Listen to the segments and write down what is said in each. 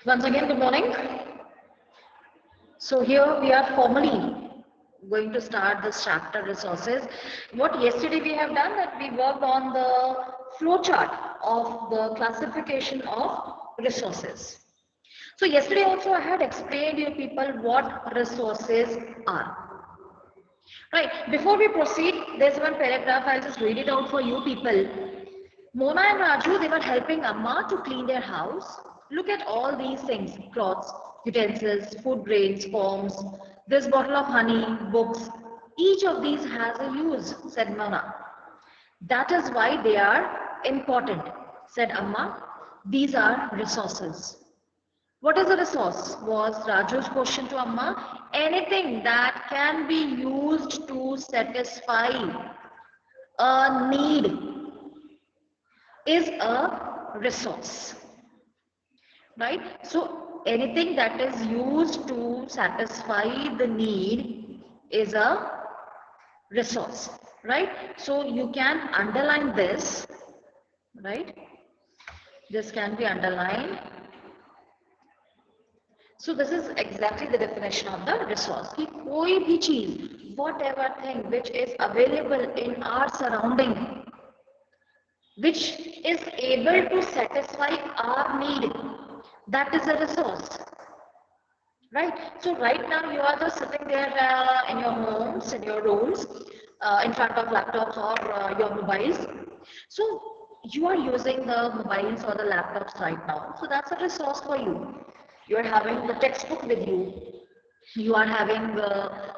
Once again, good morning. So here we are formally going to start this chapter resources. What yesterday we have done that we worked on the flow chart of the classification of resources. So yesterday also I had explained you people what resources are. Right, before we proceed, there's one paragraph, I'll just read it out for you people. Mona and Raju, they were helping Amma to clean their house. Look at all these things, cloths, utensils, food grains, forms, this bottle of honey, books. Each of these has a use, said Mona. That is why they are important, said Amma. These are resources. What is a resource? Was Raju's question to Amma. Anything that can be used to satisfy a need is a resource, right? So anything that is used to satisfy the need is a resource, right? So you can underline this, right? This can be underlined. So this is exactly the definition of the resource. कि कोई भी चीज, whatever thing which is available in our surrounding, which is able to satisfy our need, that is a resource, right? So right now you are just sitting there in your homes, in your rooms, in front of laptops or your mobiles. So you are using the mobiles or the laptops right now, so that's a resource for you. You are having the textbook with you, you are having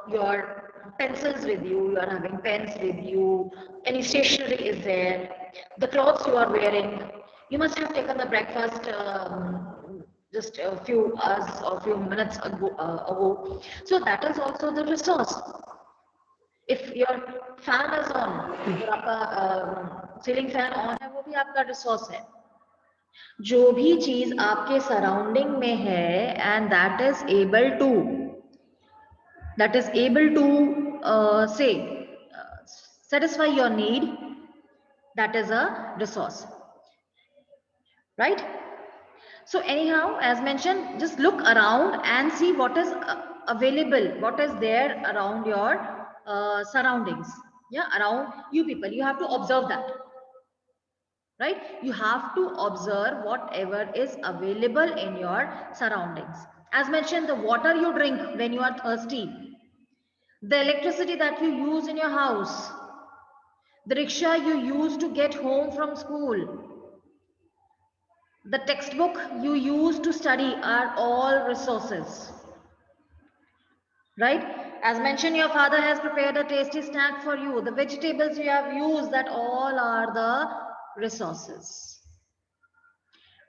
your pencils with you, you are having pens with you, any stationery is there, the clothes you are wearing, you must have taken the breakfast just a few hours or few minutes ago. So that is also the resource. If your fan is on, अगर आपका ceiling fan on है, वो भी आपका resource है. जो भी चीज आपके सराउंडिंग में है and that is able to satisfy your need, that is a resource, right? So anyhow, as mentioned, just look around and see what is available, what is there around your surroundings, around you people. You have to observe that, right? You have to observe whatever is available in your surroundings. As mentioned, the water you drink when you are thirsty, the electricity that you use in your house, the rickshaw you use to get home from school, the textbook you use to study are all resources, right? As mentioned, your father has prepared a tasty snack for you. The vegetables you have used, that all are the resources,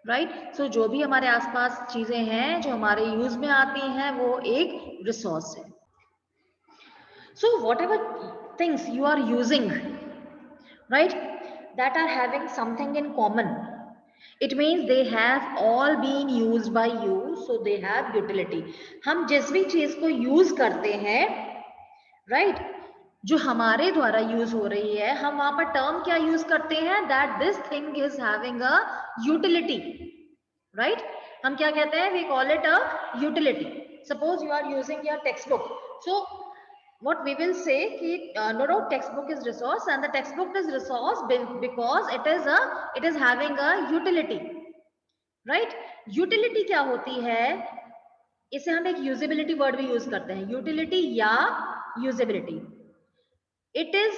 right? So जो भी हमारे आसपास चीजें हैं जो हमारे use में आती हैं वो एक रिसोर्स है. So whatever things you are using, right, that are having something in common, it means they have all been used by you, so they have utility. हम जिस भी चीज को यूज करते हैं, right, जो हमारे द्वारा यूज हो रही है, हम वहां पर टर्म क्या यूज करते हैं, that this thing is having a utility, right? हम क्या कहते हैं, we call it a utility. Suppose you are using your textbook, so what we will say कि no textbook is resource and the textbook is resource because it is having a utility, right? utility क्या होती है, इसे हम एक usability word भी use करते हैं, यूटिलिटी या usability. It is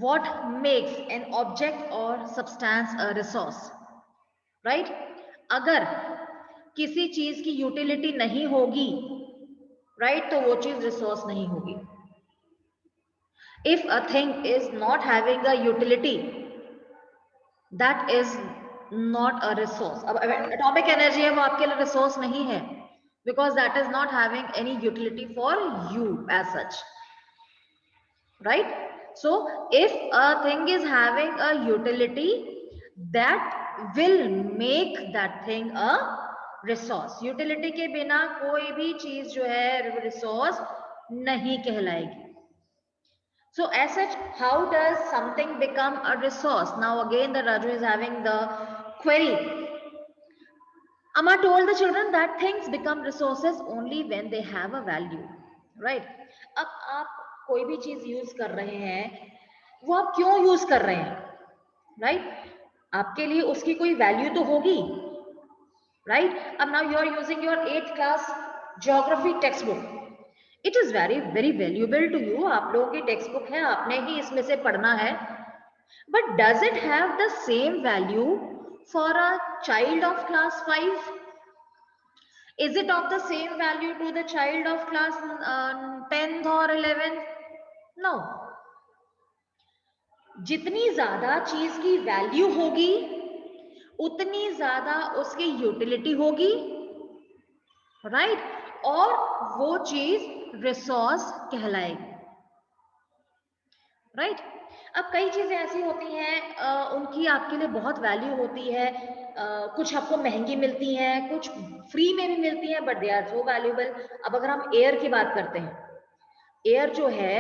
what makes an object or substance a resource, right? अगर किसी चीज की यूटिलिटी नहीं होगी, right, तो वो चीज रिसोर्स नहीं होगी. If a thing is not having a utility, that is not a resource. अब atomic energy है वो आपके लिए resource नहीं है, because that is not having any utility for you as such, right? So if a thing is having a utility, that will make that thing a resource. utility के बिना कोई भी चीज जो है resource नहीं कहलाएगी. So as such, how does something become a resource? Now again the Raju is having the query. Amma told the children that things become resources only when they have a value, right? अब आप कोई भी चीज use कर रहे हैं, वो आप क्यों यूज कर रहे हैं, राइट? आपके लिए उसकी कोई वैल्यू तो होगी, राइट? अब now you are using your 8th class geography text book, it is very very valuable to you, आप लोगों की टेक्स्ट बुक है, आपने ही इसमें से पढ़ना है, but does it have the same value for a child of class 5? Is it of the same value to the child of class 10th or 11th? No. जितनी ज्यादा चीज की वैल्यू होगी उतनी ज्यादा उसकी यूटिलिटी होगी, राइट? और वो चीज रिसोर्स कहलाएगी, राइट? अब कई चीजें ऐसी होती हैं उनकी आपके लिए बहुत वैल्यू होती है, कुछ आपको महंगी मिलती हैं, कुछ फ्री में भी मिलती हैं, but they are so valuable. अब अगर हम एयर की बात करते हैं, एयर जो है,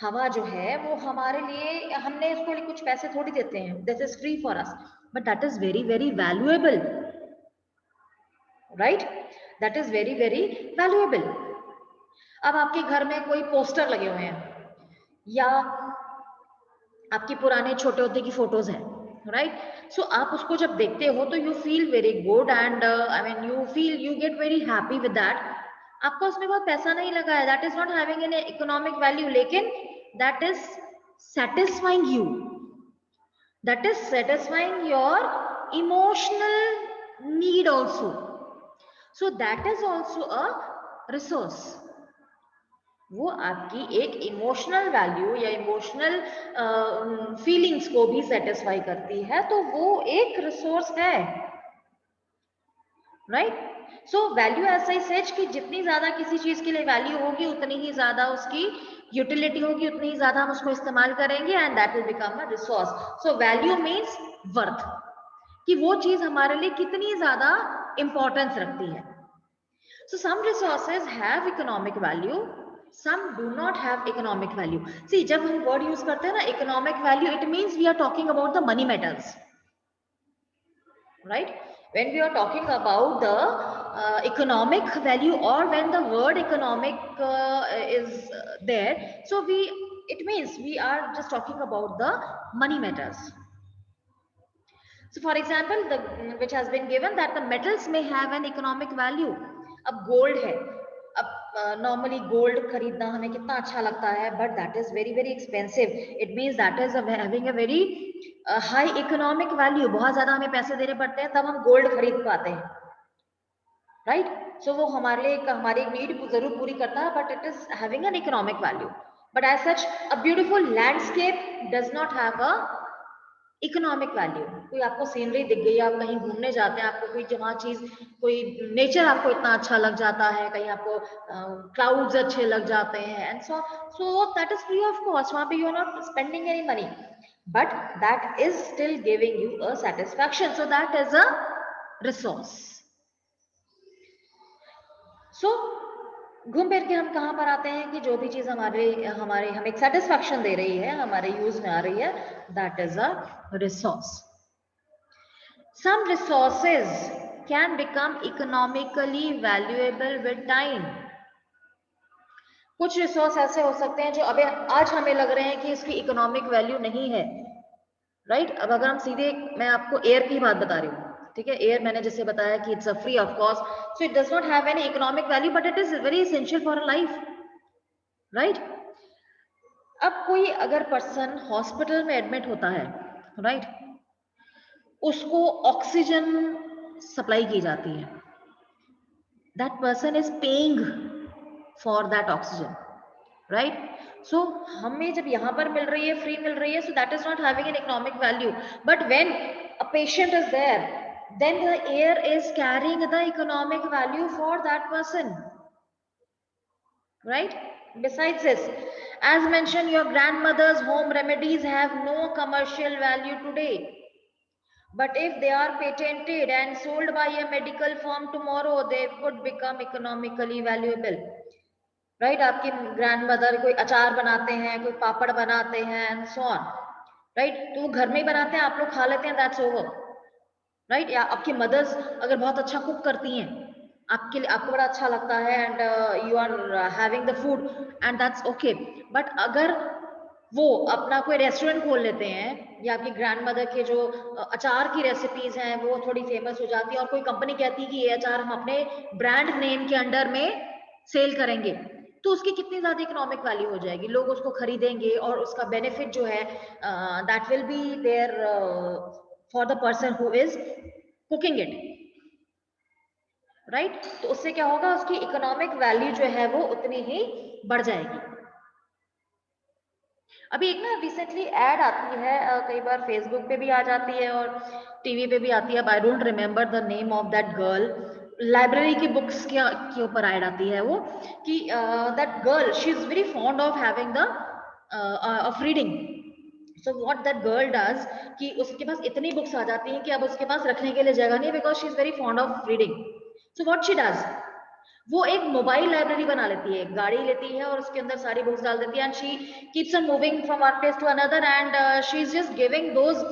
हवा जो है, वो हमारे लिए, हमने उसको लिए कुछ पैसे थोड़ी देते हैं, this is free for us, but that is very very valuable, right? That is very very valuable. अब आपके घर में कोई पोस्टर लगे हुए हैं या आपकी पुराने छोटे होते की फोटोज हैं, राइट? सो आप उसको जब देखते हो तो you feel very good and I mean you get very happy with that. आपका उसमें बहुत पैसा नहीं लगा है, that is not having an economic value, लेकिन that is satisfying you, that is satisfying your emotional need also, so that is also a resource. वो आपकी एक इमोशनल वैल्यू या इमोशनल फीलिंग्स को भी सेटिस्फाई करती है, तो वो एक रिसोर्स है, राइट? सो वैल्यू ऐसा ही सच कि जितनी ज्यादा किसी चीज के लिए वैल्यू होगी उतनी ही ज्यादा उसकी यूटिलिटी होगी, उतनी ही ज्यादा हम उसको इस्तेमाल करेंगे and that will become a resource. So value means worth, कि वो चीज हमारे लिए कितनी ज्यादा इंपॉर्टेंस रखती है। So some resources have economic value, some do not have economic value. See, जब हम word use करते हैं ना economic value, it means we are talking about the money matters, right? When we are talking about the economic value, or when the word economic is there, so it means we are just talking about the money matters. So for example, which has been given that the metals may have an economic value. अब gold है, अब normally gold खरीदना हमें कितना अच्छा लगता है, but that is very very expensive, it means that is having a very high economic value, बहुत ज्यादा हमें पैसे देने पड़ते हैं तब हम गोल्ड खरीद पाते हैं, राइट? सो वो हमारे लिए हमारी एक नीड जरूर पूरी करता है, but it is having an economic value. But as such a beautiful landscape does not have a economic value. कोई आपको सीनरी दिख गई, आप कहीं घूमने जाते हैं, आपको कोई जहाँ चीज, कोई नेचर आपको इतना अच्छा लग जाता है, कहीं आपको क्लाउड्स अच्छे लग जाते हैं and so that is free of cost, वहां पे you are not spending any money, but that is still giving you a satisfaction, so that is a resource. So घूम फिर के हम कहाँ पर आते हैं कि जो भी चीज हमारे हमारे हमें एक सेटिस्फैक्शन दे रही है, हमारे यूज में आ रही है, that is a resource. Some resources can become economically valuable with time. कुछ रिसोर्स ऐसे हो सकते हैं जो अभी आज हमें लग रहे हैं कि इसकी इकोनॉमिक वैल्यू नहीं है, राइट? अब अगर हम सीधे, मैं आपको एयर की बात बता रही हूँ, ठीक है? एयर मैंने जैसे बताया कि it's a free of cost, so it does not have any economic value, but it is very essential for a life, right? अब कोई अगर पर्सन हॉस्पिटल में एडमिट होता है, राइट, उसको ऑक्सीजन सप्लाई की जाती है, that person is paying for that oxygen, right? So हमें जब यहाँ पर मिल रही है, फ्री मिल रही है, so that is not having an economic value, but when a patient is there, then the air is carrying the economic value for that person, right? Besides this, as mentioned, your grandmother's home remedies have no commercial value today, but if they are patented and sold by a medical firm tomorrow, they could become economically valuable, right? आपकी grandmother कोई अचार बनाते हैं, कोई पापड़ बनाते हैं and so on, right? तो वो घर में ही बनाते हैं, आप लोग खा लेते हैं, दैट्स ओवर, राइट? या आपकी मदर्स अगर बहुत अच्छा कुक करती हैं, आपके लिए, आपको बड़ा अच्छा लगता है and you are having the food and that's okay, but अगर वो अपना कोई रेस्टोरेंट खोल लेते हैं या आपकी ग्रैंडमदर के जो अचार की रेसिपीज हैं वो थोड़ी फेमस हो जाती है और कोई कंपनी कहती है कि ये अचार हम अपने ब्रांड नेम के अंडर में सेल करेंगे, तो उसकी कितनी ज्यादा इकोनॉमिक वैल्यू हो जाएगी, लोग उसको खरीदेंगे और उसका बेनिफिट जो है that will be there for the person who is cooking it, right? तो उससे क्या होगा, उसकी इकोनॉमिक वैल्यू जो है वो उतनी ही बढ़ जाएगी। अभी एक ना रिसेंटली एड आती है, कई बार फेसबुक पे भी आ जाती है और टीवी पे भी आती है, I don't remember the name of that girl, library की बुक्स के ऊपर ऐड आती है वो कि that girl she is very fond of having the of reading. So what that girl does कि उसके पास इतनी बुक्स आ जाती हैं कि अब उसके पास रखने के लिए जगह नहीं, because she is very fond of reading. So what she does, वो एक मोबाइल लाइब्रेरी बना लेती है, एक गाड़ी लेती है और उसके अंदर सारी बुक्स डाल देती है and she keeps on moving from one place to another and she is just giving those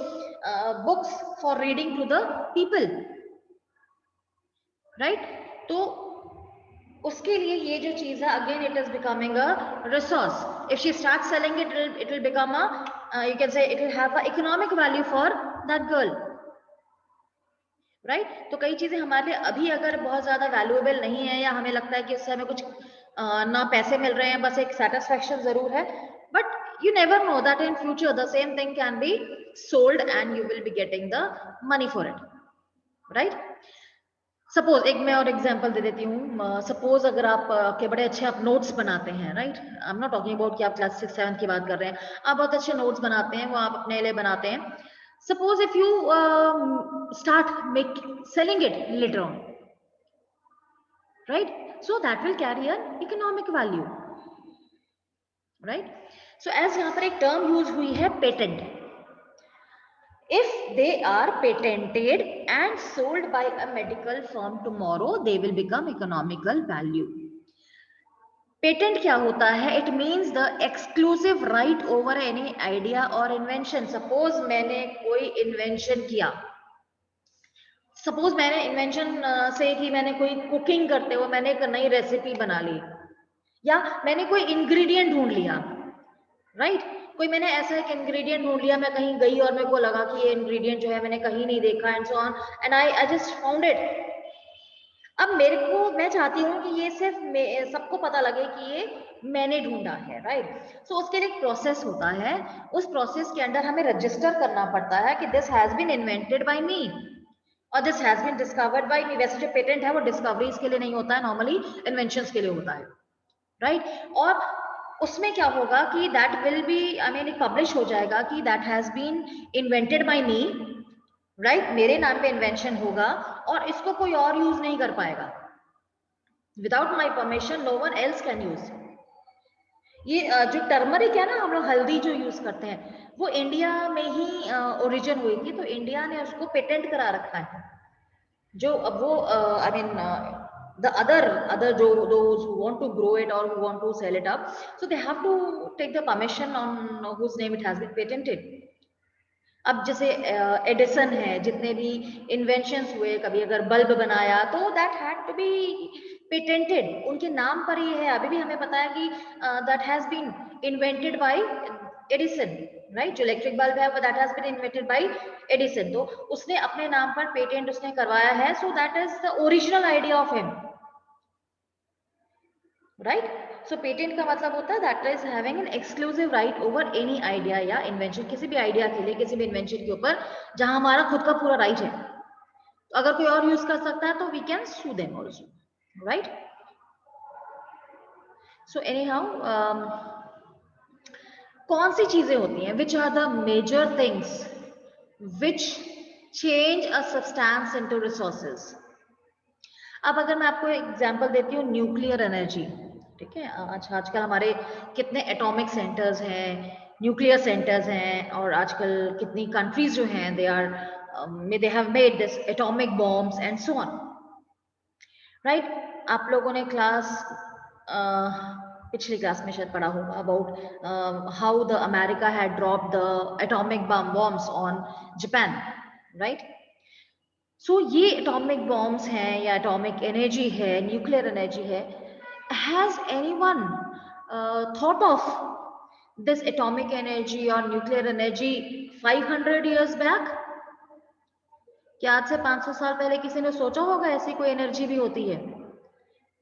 books for reading to the people, right? तो उसके लिए ये जो चीज है, again it is becoming a resource, if she start selling it will become a you can say it will have a economic value for that girl, right? तो कई चीजें हमारे लिए अभी अगर बहुत ज्यादा वैल्यूएबल नहीं है या हमें लगता है कि उससे हमें कुछ ना पैसे मिल रहे हैं, बस एक सेटिस्फेक्शन जरूर है, but you never know that in future the same thing can be sold and you will be getting the money for it, right? Suppose एक मैं और एग्जांपल दे देती हूँ, सपोज अगर आप के बड़े अच्छे आप नोट्स बनाते हैं, right? I am not talking about कि आप क्लास 6 7 की बात कर रहे हैं, आप बहुत अच्छे नोट्स बनाते हैं, वो आप अपने लिए बनाते हैं। Suppose if you start selling it later on, right? So that will carry an economic value, right? So as यहाँ पर एक term use हुई है patent. If they are patented and sold by a medical firm tomorrow, they will become economical value. Patent क्या होता है? It means the exclusive right over any idea और invention. Suppose मैंने कोई इन्वेंशन किया, suppose मैंने इन्वेंशन से कि मैंने कोई कुकिंग करते हुए मैंने एक नई रेसिपी बना ली, या मैंने कोई इंग्रेडिएंट ढूंढ लिया, राइट? कोई मैंने ऐसा एक इंग्रेडिएंट ढूंढ लिया, मैं कहीं गई और मेरे को लगा कि ये इंग्रेडिएंट जो है मैंने कहीं नहीं देखा and so on, and I just found it. अब मेरे को, मैं चाहती हूँ कि ये सिर्फ सबको पता लगे कि ये मैंने ढूंढा है, राइट? सो उसके लिए एक प्रोसेस होता है, उस प्रोसेस के अंदर हमें रजिस्टर करना पड़ता है कि this has been invented by me और this has been discovered by me. वैसे जो पेटेंट है वो डिस्कवरीज के लिए नहीं होता है, नॉर्मली इन्वेंशंस के लिए होता है, राइट? और उसमें क्या होगा कि that will be, I mean publish हो जाएगा कि that has been invented by me, right? मेरे नाम पे इन्वेंशन होगा और इसको कोई और यूज नहीं कर पाएगा, without my permission no one else can use. ये जो टर्मरिक है ना, हम लोग हल्दी जो यूज करते हैं, वो इंडिया में ही ओरिजिन हुई थी, तो इंडिया ने उसको पेटेंट करा रखा है। जो अब वो I mean the other those who want to grow it or who want to sell it up, so they have to take the permission on whose name it has been patented. अब जैसे Edison है, जितने भी inventions हुए, कभी अगर bulb बनाया तो that had to be patented, उनके नाम पर ही है। अभी भी हमें पता है कि that has been invented by Edison, right? जो इलेक्ट्रिक बल्ब है वो that has been invented by Edison, तो उसने अपने नाम पर पेटेंट उसने करवाया है, so that is the original idea of him, right? So patent का मतलब होता है that is having an exclusive right over any idea या इन्वेंशन, किसी भी आइडिया के लिए, किसी भी इन्वेंशन के ऊपर जहां हमारा खुद का पूरा राइट है। तो अगर कोई और यूज कर सकता है तो we can sue them also, right? So anyhow, कौन सी चीजें होती हैं, which are the major things which change a substance into resources? अब अगर मैं आपको एग्जांपल देती हूँ, न्यूक्लियर एनर्जी, ठीक है? आजकल हमारे कितने एटॉमिक सेंटर्स हैं, न्यूक्लियर सेंटर्स हैं, और आजकल कितनी कंट्रीज जो हैं they are they have made this atomic bombs and so on, right? आप लोगों ने पिछली क्लास में शायद पढ़ा होगा about how the America had dropped the atomic bombs on Japan, right? So ये एटॉमिक बॉम्ब्स हैं या एटॉमिक एनर्जी है, न्यूक्लियर एनर्जी है, has anyone thought of this atomic energy और न्यूक्लियर एनर्जी 500 इयर्स बैक? क्या आज से 500 साल पहले किसी ने सोचा होगा ऐसी कोई एनर्जी भी होती है?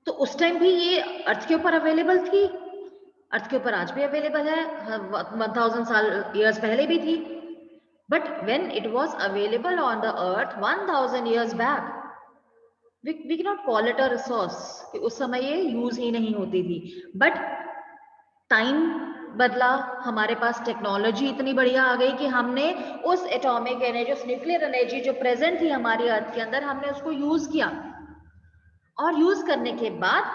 तो उस टाइम भी ये अर्थ के ऊपर अवेलेबल थी, अर्थ के ऊपर आज भी अवेलेबल है, 1000 साल इयर्स पहले भी थी. But when it was available on the earth 1000 years back, we cannot call it a resource कि उस समय ये यूज ही नहीं होती थी. बट टाइम बदला, हमारे पास टेक्नोलॉजी इतनी बढ़िया आ गई कि हमने उस एटॉमिक एनर्जी, उस न्यूक्लियर एनर्जी जो प्रेजेंट थी हमारी अर्थ के अंदर, हमने उसको यूज किया. और यूज करने के बाद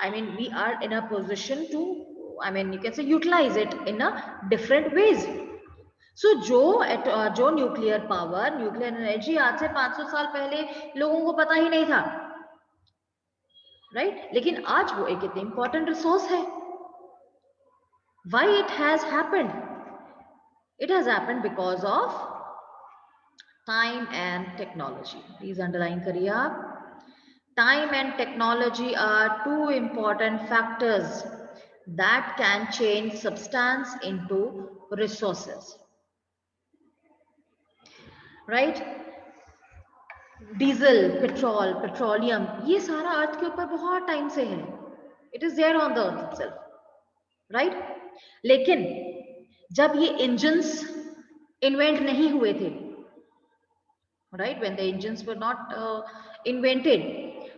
I mean we are in a position to, I mean you can say, utilize it in a different ways. सो जो न्यूक्लियर पावर, न्यूक्लियर एनर्जी आज से 500 साल पहले लोगों को पता ही नहीं था, राइट? लेकिन आज वो एक इतनी इंपॉर्टेंट रिसोर्स है. Why it has happened? It has happened because of time and technology. Please underline करिए आप. Time and technology are two important factors that can change substance into resources, right? Diesel, petrol, petroleum, ये सारा earth के ऊपर बहुत time से है. It is there on the earth itself, right? लेकिन जब ये इंजन्स इन्वेंट नहीं हुए थे, right, when the engines were not invented,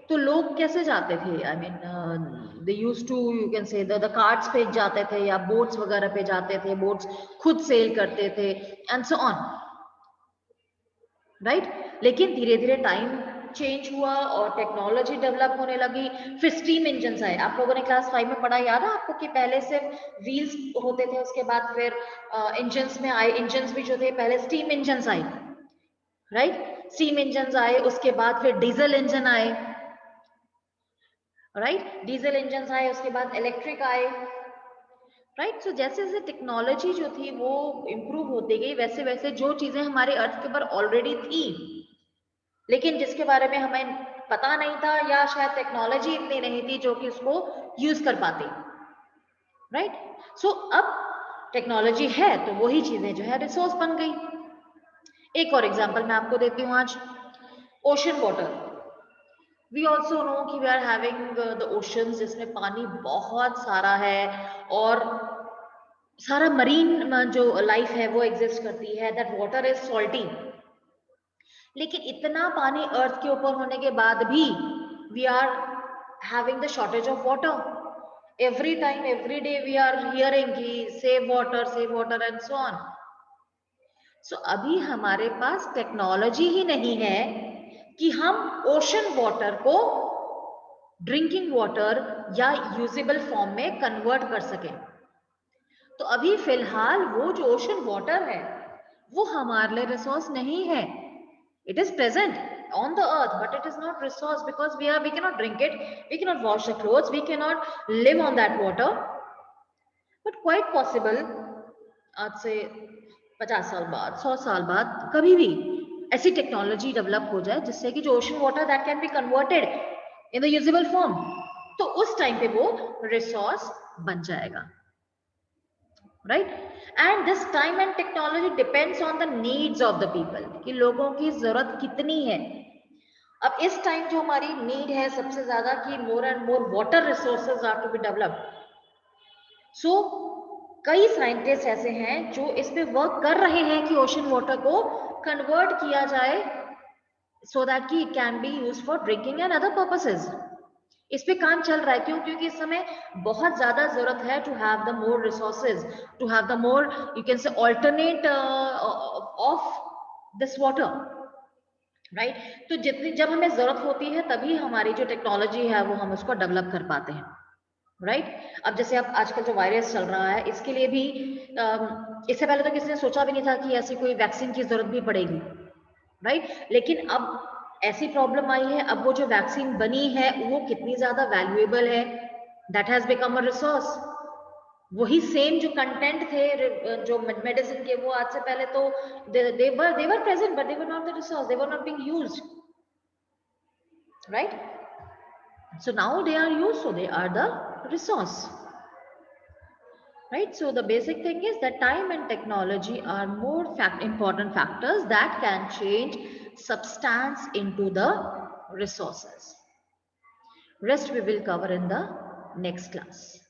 तो लोग कैसे जाते थे? I mean they used to, you can say, the carts पे जाते थे या बोट्स वगैरह पे जाते थे, बोट्स खुद सेल करते थे एंड सो ऑन, राइट? लेकिन धीरे धीरे टाइम चेंज हुआ और टेक्नोलॉजी डेवलप होने लगी. फिर स्टीम इंजन आए. आप लोगों ने क्लास 5 में पढ़ा, याद है आपको, कि पहले सिर्फ व्हील्स होते थे, उसके बाद फिर इंजन्स में आए. इंजन्स भी जो थे पहले स्टीम इंजन आए, राइट? स्टीम इंजन आए, उसके बाद फिर डीजल इंजन आए, राइट? डीजल इंजन आए, उसके बाद इलेक्ट्रिक आए, राइट? सो जैसे जैसे टेक्नोलॉजी जो थी वो इम्प्रूव होती गई, वैसे वैसे जो चीजें हमारे अर्थ के ऊपर ऑलरेडी थी लेकिन जिसके बारे में हमें पता नहीं था, या शायद टेक्नोलॉजी इतनी नहीं थी जो कि उसको यूज कर पाते, राइट? सो अब टेक्नोलॉजी है तो वही चीजें जो है रिसोर्स बन गई. एक और एग्जांपल मैं आपको देती हूँ आज. Ocean water. We also know कि we are having the oceans, जिसमें पानी बहुत सारा है और सारा मरीन जो लाइफ है वो एग्जिस्ट करती है. That water is salty. लेकिन इतना पानी अर्थ के ऊपर होने के बाद भी we are having the shortage of water. Every time, every day we are hearing कि save water and so on. So अभी हमारे पास टेक्नोलॉजी ही नहीं है कि हम ओशन वाटर को ड्रिंकिंग वाटर या यूजेबल फॉर्म में कन्वर्ट कर सकें. तो अभी फिलहाल वो जो ओशन वाटर है वो हमारे लिए रिसोर्स नहीं है. It is present on the earth, but it is not resource because we cannot drink it, we cannot wash the clothes, we cannot live on that water. But quite possible, आज से 50 साल बाद, 100 साल बाद कभी भी ऐसी टेक्नोलॉजी डेवलप हो जाए जिससे कि जो ocean water that can be converted in the usable form, तो उस टाइम पे वो रिसोर्स बन जाएगा, right? And this time and technology depends on the needs of the people, कि लोगों की जरूरत कितनी है. अब इस टाइम जो हमारी नीड है सबसे ज्यादा कि more and more water resources are to be developed. So कई साइंटिस्ट ऐसे हैं जो इस पे वर्क कर रहे हैं कि ओशन वाटर को कन्वर्ट किया जाए सो दैट कि it can be used for drinking and other purposes. इस पे काम चल रहा है. क्यों? क्योंकि इस समय बहुत ज्यादा जरूरत है to have the more resources, to have the more, you can say, alternate of this water, right? तो जितनी जब हमें जरूरत होती है तभी हमारी जो टेक्नोलॉजी है वो हम उसको डेवलप कर पाते हैं, राइट? अब जैसे अब आजकल जो वायरस चल रहा है इसके लिए भी इससे पहले तो किसी ने सोचा भी नहीं था कि ऐसी कोई वैक्सीन की जरूरत भी पड़ेगी, राइट? लेकिन अब ऐसी प्रॉब्लम आई है, अब वो जो वैक्सीन बनी है वो कितनी ज्यादा वैल्यूएबल है, that has become a resource. वही सेम जो कंटेंट थे जो मेडिसिन के, वो आज से पहले तो they were present but they were not the resource, they were not being used, right? So now they are used, so they are the resource, right? So the basic thing is that time and technology are more important factors that can change substance into the resources. Rest we will cover in the next class.